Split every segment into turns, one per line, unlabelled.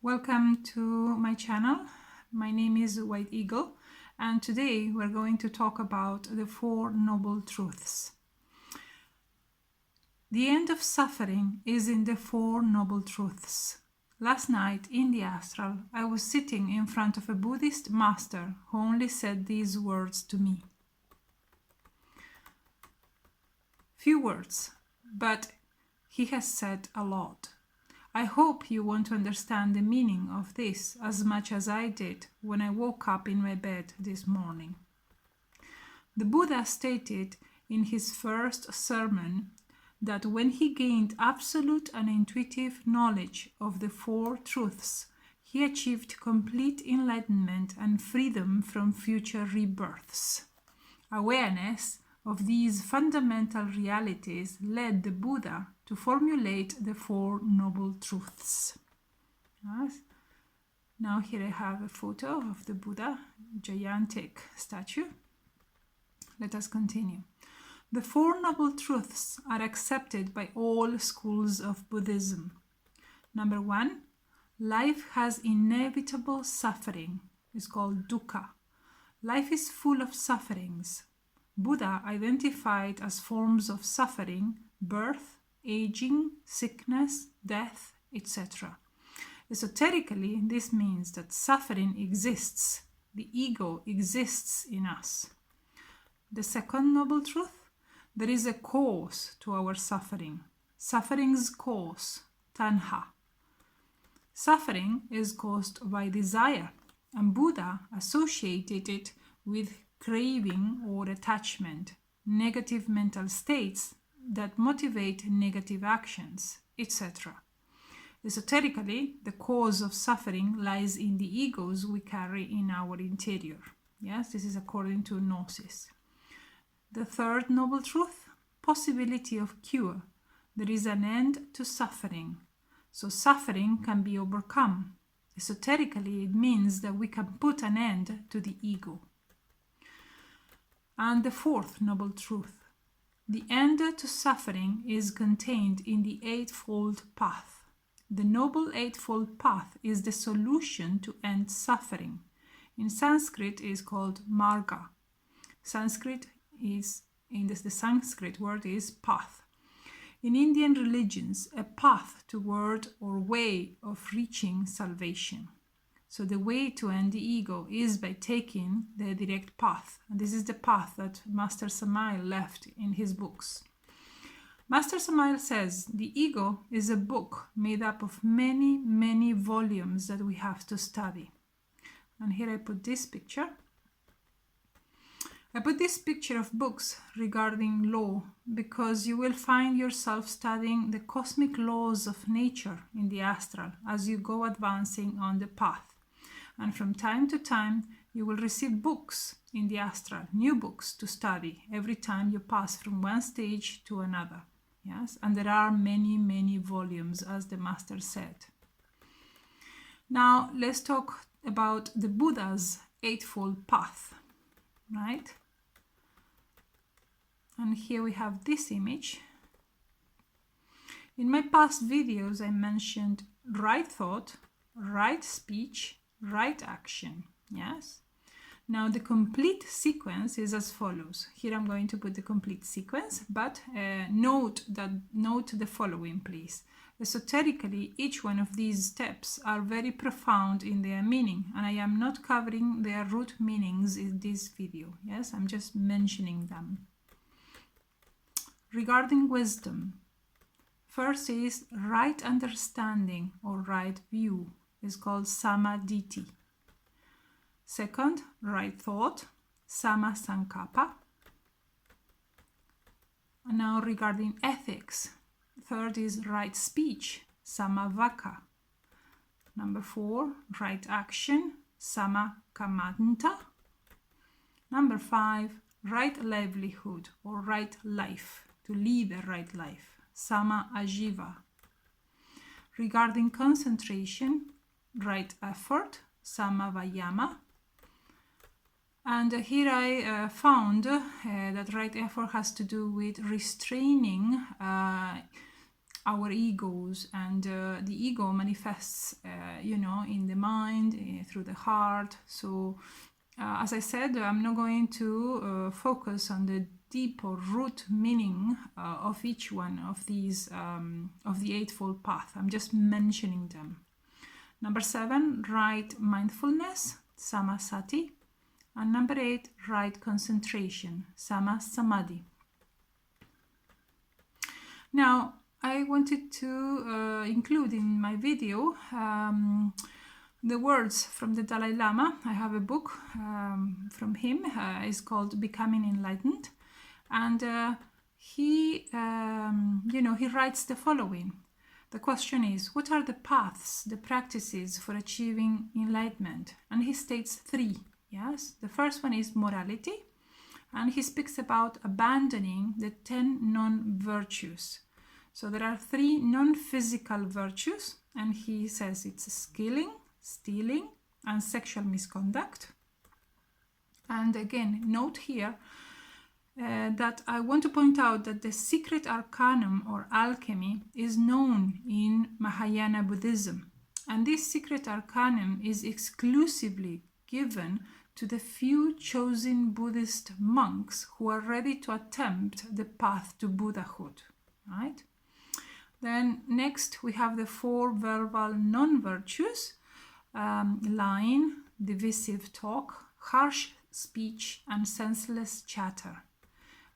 Welcome to my channel. My name is White Eagle, and today we're going to talk about the Four Noble Truths. The end of suffering is in the Four Noble Truths. Last night in the astral, I was sitting in front of a Buddhist master who only said these words to me. Few words, but he has said a lot. I hope you want to understand the meaning of this as much as I did when I woke up in my bed this morning. The Buddha stated in his first sermon that when he gained absolute and intuitive knowledge of the Four Truths, he achieved complete enlightenment and freedom from future rebirths. Awareness of these fundamental realities led the Buddha to formulate the Four Noble Truths. Yes. Now here I have a photo of the Buddha, gigantic statue. Let us continue. The Four Noble Truths are accepted by all schools of Buddhism. Number 1, life has inevitable suffering. It's called dukkha. Life is full of sufferings. Buddha identified as forms of suffering birth, aging, sickness, death, etc. Esoterically, this means that suffering exists. The ego exists in us. The second noble truth, there is a cause to our suffering. Suffering's cause, tanha. Suffering is caused by desire, and Buddha associated it with craving or attachment, negative mental states that motivate negative actions, etc. Esoterically, the cause of suffering lies in the egos we carry in our interior. Yes, this is according to Gnosis. The third noble truth, possibility of cure. There is an end to suffering, so suffering can be overcome. Esoterically, it means that we can put an end to the ego. And the fourth noble truth, the end to suffering is contained in the Eightfold Path. The Noble Eightfold Path is the solution to end suffering. In Sanskrit, it is called marga. The Sanskrit word is path. In Indian religions, a path toward or way of reaching salvation. So the way to end the ego is by taking the direct path. And this is the path that Master Samael left in his books. Master Samael says the ego is a book made up of many, many volumes that we have to study. And here I put this picture. I put this picture of books regarding law because you will find yourself studying the cosmic laws of nature in the astral as you go advancing on the path. And from time to time, you will receive books in the astral, new books to study every time you pass from one stage to another. Yes, and there are many, many volumes, as the Master said. Now, let's talk about the Buddha's Eightfold Path, right? And here we have this image. In my past videos, I mentioned right thought, right speech, right action. Yes. Now the complete sequence is as follows. Here I'm going to put the complete sequence, but note the following, please. Esoterically, each one of these steps are very profound in their meaning, and I am not covering their root meanings in this video. Yes, I'm just mentioning them. Regarding wisdom, first is right understanding or right view. Is called samadhi. Second, right thought, sama sankappa. And now regarding ethics, third is right speech, samavaka. Number 4, right action, sama kamanta. Number 5, right livelihood or right life, to lead a right life, sama ajiva. Regarding concentration, right effort, samavayama. And here I found that right effort has to do with restraining our egos, and the ego manifests, in the mind, through the heart. So, as I said, I'm not going to focus on the deep or root meaning of each one of these, of the Eightfold Path. I'm just mentioning them. Number 7, right mindfulness, samasati. And number 8, right concentration, samadhi. Now, I wanted to include in my video the words from the Dalai Lama. I have a book from him. It's called Becoming Enlightened. And he writes the following. The question is, what are the paths, the practices for achieving enlightenment? And he states 3. Yes, the first one is morality, and he speaks about abandoning the 10 non-virtues. So there are 3 non-physical virtues, and he says it's stealing, and sexual misconduct. And again, note here that I want to point out that the secret arcanum or alchemy is known in Mahayana Buddhism, and this secret arcanum is exclusively given to the few chosen Buddhist monks who are ready to attempt the path to Buddhahood, right? Then next we have the 4 verbal non-virtues, lying, divisive talk, harsh speech, and senseless chatter.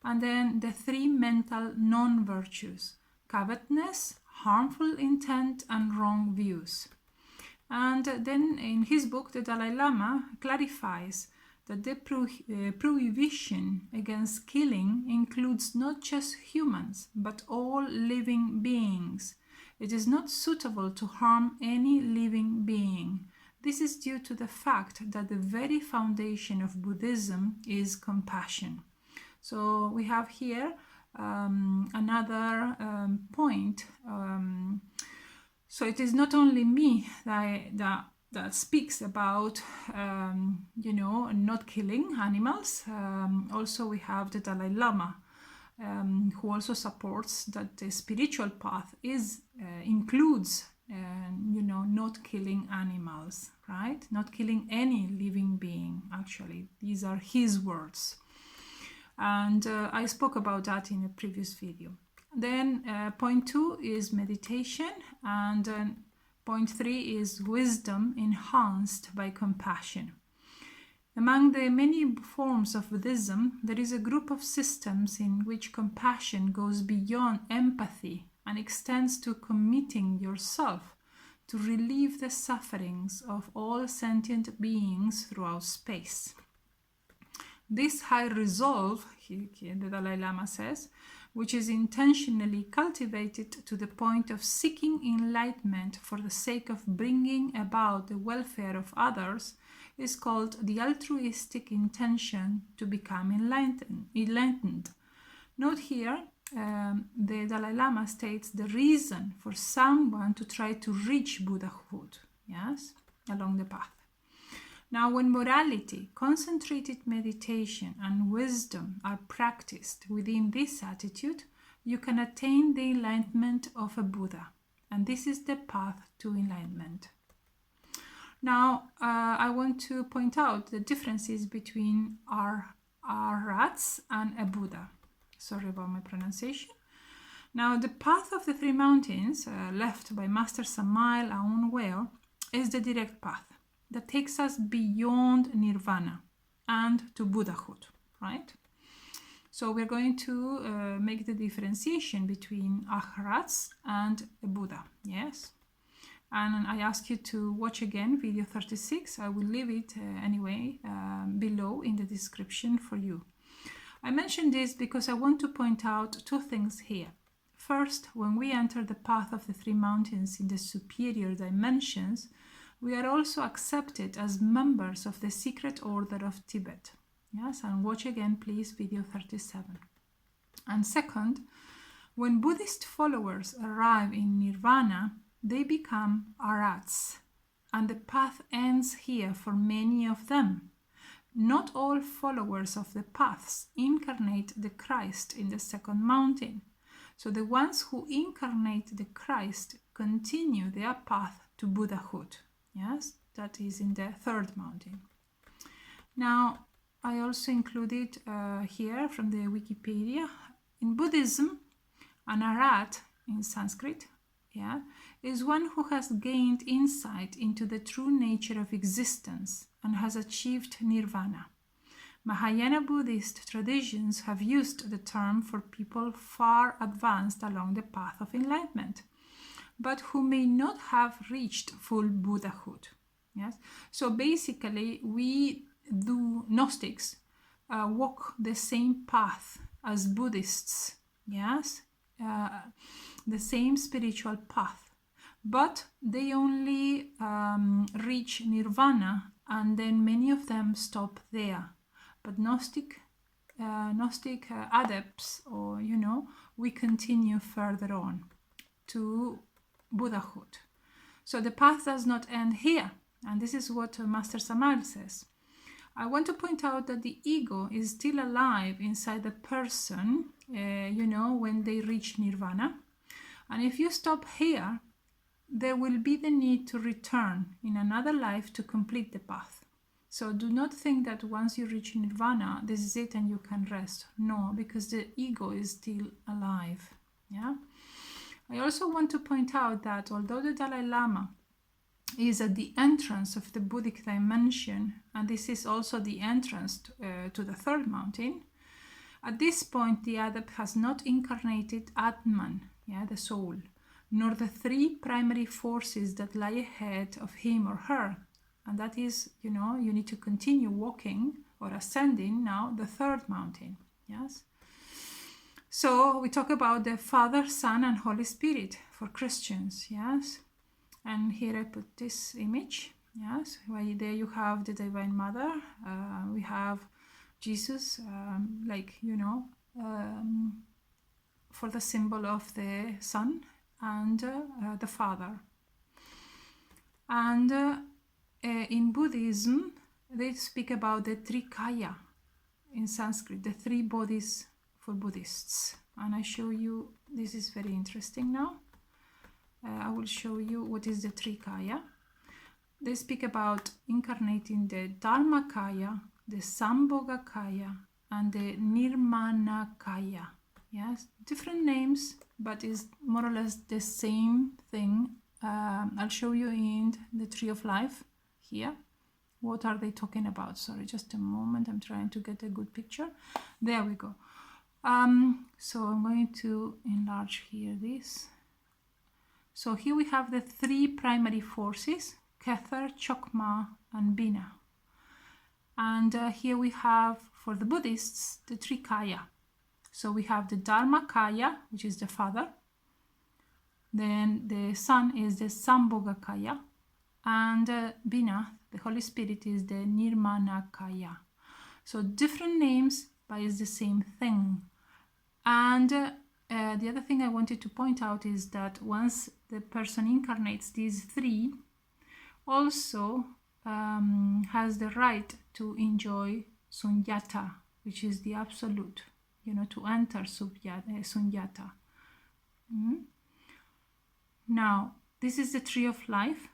And then the 3 mental non-virtues, covetousness, harmful intent, and wrong views. And then in his book, the Dalai Lama clarifies that the prohibition against killing includes not just humans, but all living beings. It is not suitable to harm any living being. This is due to the fact that the very foundation of Buddhism is compassion. So we have here another point. So it is not only me that speaks about, not killing animals. Also we have the Dalai Lama, who also supports that the spiritual path includes, not killing animals, right? Not killing any living being, actually. These are his words. And I spoke about that in a previous video. Then point 2 is meditation, and point 3 is wisdom enhanced by compassion. Among the many forms of Buddhism, there is a group of systems in which compassion goes beyond empathy and extends to committing yourself to relieve the sufferings of all sentient beings throughout space. This high resolve, the Dalai Lama says, which is intentionally cultivated to the point of seeking enlightenment for the sake of bringing about the welfare of others, is called the altruistic intention to become enlightened. Note here, the Dalai Lama states the reason for someone to try to reach Buddhahood, yes, along the path. Now, when morality, concentrated meditation, and wisdom are practiced within this attitude, you can attain the enlightenment of a Buddha. And this is the path to enlightenment. Now, I want to point out the differences between Arhats and a Buddha. Sorry about my pronunciation. Now, the path of the 3 mountains, left by Master Samael Aun Weor, is the direct path that takes us beyond nirvana and to Buddhahood, right? So we're going to make the differentiation between Arhats and a Buddha, yes? And I ask you to watch again video 36. I will leave it anyway below in the description for you. I mention this because I want to point out 2 things here. First, when we enter the path of the 3 mountains in the superior dimensions, we are also accepted as members of the Secret Order of Tibet. Yes, and watch again, please, video 37. And second, when Buddhist followers arrive in Nirvana, they become Arhats, and the path ends here for many of them. Not all followers of the paths incarnate the Christ in the 2nd mountain. So the ones who incarnate the Christ continue their path to Buddhahood. Yes, that is in the third mountain. Now, I also included here from the Wikipedia, in Buddhism, an Arhat in Sanskrit, is one who has gained insight into the true nature of existence and has achieved nirvana. Mahayana Buddhist traditions have used the term for people far advanced along the path of enlightenment, but who may not have reached full Buddhahood. Yes, so basically, we Gnostics walk the same path as Buddhists. Yes, the same spiritual path, but they only reach nirvana, and then many of them stop there. But Gnostic adepts, or we continue further on to Buddhahood. So the path does not end here, and this is what Master Samael says. I want to point out that the ego is still alive inside the person, when they reach nirvana. And if you stop here, there will be the need to return in another life to complete the path. So do not think that once you reach nirvana, this is it and you can rest. No, because the ego is still alive. Yeah. I also want to point out that although the Dalai Lama is at the entrance of the Buddhic dimension, and this is also the entrance to the third mountain, at this point the adept has not incarnated Atman, the soul, nor the three primary forces that lie ahead of him or her. And that is, you need to continue walking or ascending now the third mountain. Yes. So we talk about the Father, Son, and Holy Spirit for Christians. Yes. And here I put this image. Yes. Where there you have the Divine Mother. We have Jesus, for the symbol of the Son and the Father. And in Buddhism, they speak about the Trikaya in Sanskrit, the three bodies for Buddhists. And I show you, this is very interesting now. I will show you what is the Trikaya. They speak about incarnating the Dharmakaya, the Sambhogakaya, and the Nirmanakaya. Yes, different names, but is more or less the same thing. I'll show you in the Tree of Life here. What are they talking about? Sorry, just a moment. I'm trying to get a good picture. There we go. So I'm going to enlarge here this. So here we have the three primary forces, Kether, Chokma, and Bina. And here we have, for the Buddhists, the Trikaya. So we have the Dharmakaya, which is the Father. Then the Son is the Sambhogakaya. And Bina, the Holy Spirit, is the Nirmanakaya. So different names, but it's the same thing. And the other thing I wanted to point out is that once the person incarnates these three, also has the right to enjoy sunyata, which is the absolute, to enter sunyata. Now, this is the Tree of Life.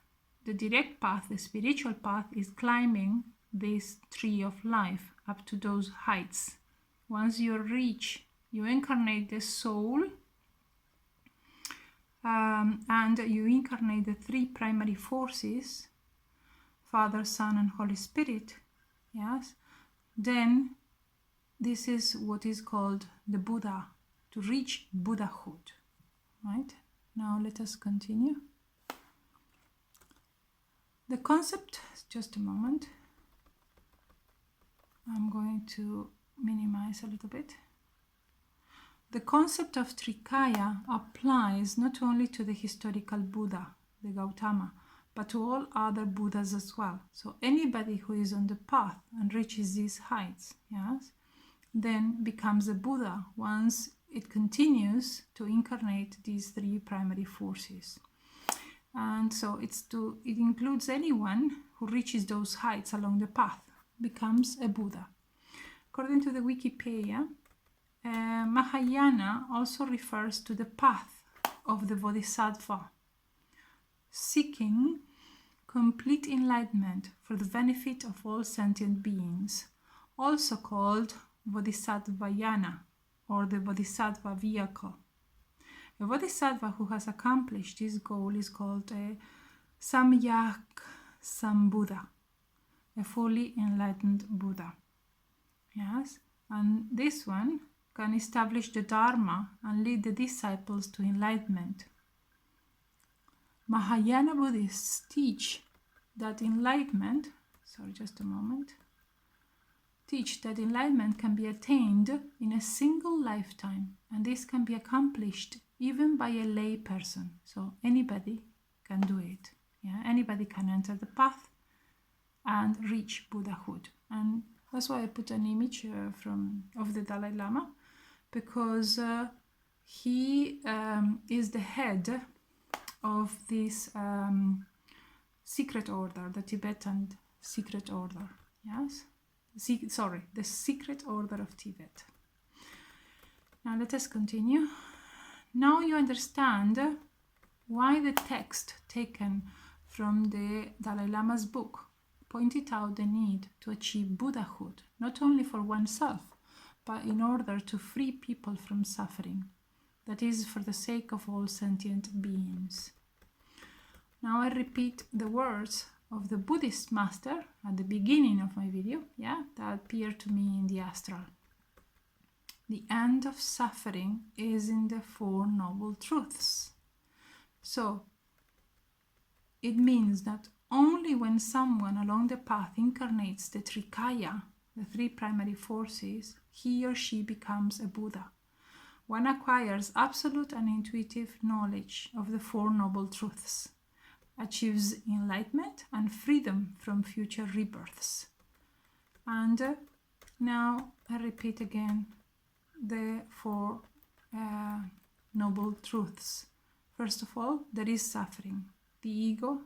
The direct path, the spiritual path, is climbing this Tree of Life up to those heights. Once you reach, you incarnate the soul, and you incarnate the three primary forces, Father, Son, and Holy Spirit. Yes. Then this is what is called the Buddha, to reach Buddhahood. Right? Now let us continue. The concept, just a moment. I'm going to minimize a little bit. The concept of Trikaya applies not only to the historical Buddha, the Gautama, but to all other Buddhas as well. So anybody who is on the path and reaches these heights, yes, then becomes a Buddha once it continues to incarnate these three primary forces. And so it includes anyone who reaches those heights along the path, becomes a Buddha. According to the Wikipedia, Mahayana also refers to the path of the Bodhisattva, seeking complete enlightenment for the benefit of all sentient beings, also called Bodhisattvayana or the Bodhisattva vehicle. A Bodhisattva who has accomplished this goal is called a Samyak Sambuddha, a fully enlightened Buddha. Yes, and this one can establish the Dharma and lead the disciples to enlightenment. Mahayana Buddhists teach that enlightenment, can be attained in a single lifetime, and this can be accomplished even by a lay person. So anybody can do it. Yeah, anybody can enter the path and reach Buddhahood. And that's why I put an image of the Dalai Lama, because he is the head of this secret order, the Tibetan secret order. Yes, the secret order of Tibet. Now let us continue. Now you understand why the text taken from the Dalai Lama's book pointed out the need to achieve Buddhahood, not only for oneself, but in order to free people from suffering. That is, for the sake of all sentient beings. Now I repeat the words of the Buddhist master at the beginning of my video, that appeared to me in the astral. The end of suffering is in the Four Noble Truths. So it means that only when someone along the path incarnates the Trikaya, the three primary forces, he or she becomes a Buddha. One acquires absolute and intuitive knowledge of the Four Noble Truths, achieves enlightenment and freedom from future rebirths. And now I repeat again the Four Noble Truths. First of all, there is suffering, the ego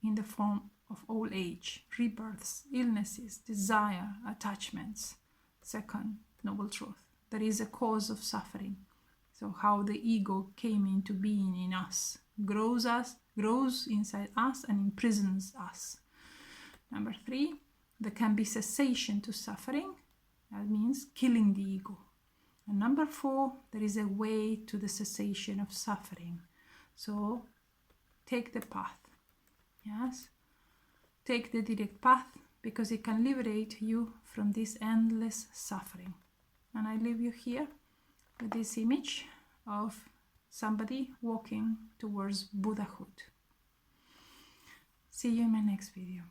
in the form of old age, rebirths, illnesses, desire, attachments. Second Noble Truth, there is a cause of suffering. So how the ego came into being in us, grows inside us and imprisons us. Number 3, there can be cessation to suffering. That means killing the ego. And number 4, there is a way to the cessation of suffering. So take the path. Yes, take the direct path, because it can liberate you from this endless suffering. And I leave you here with this image of somebody walking towards Buddhahood. See you in my next video.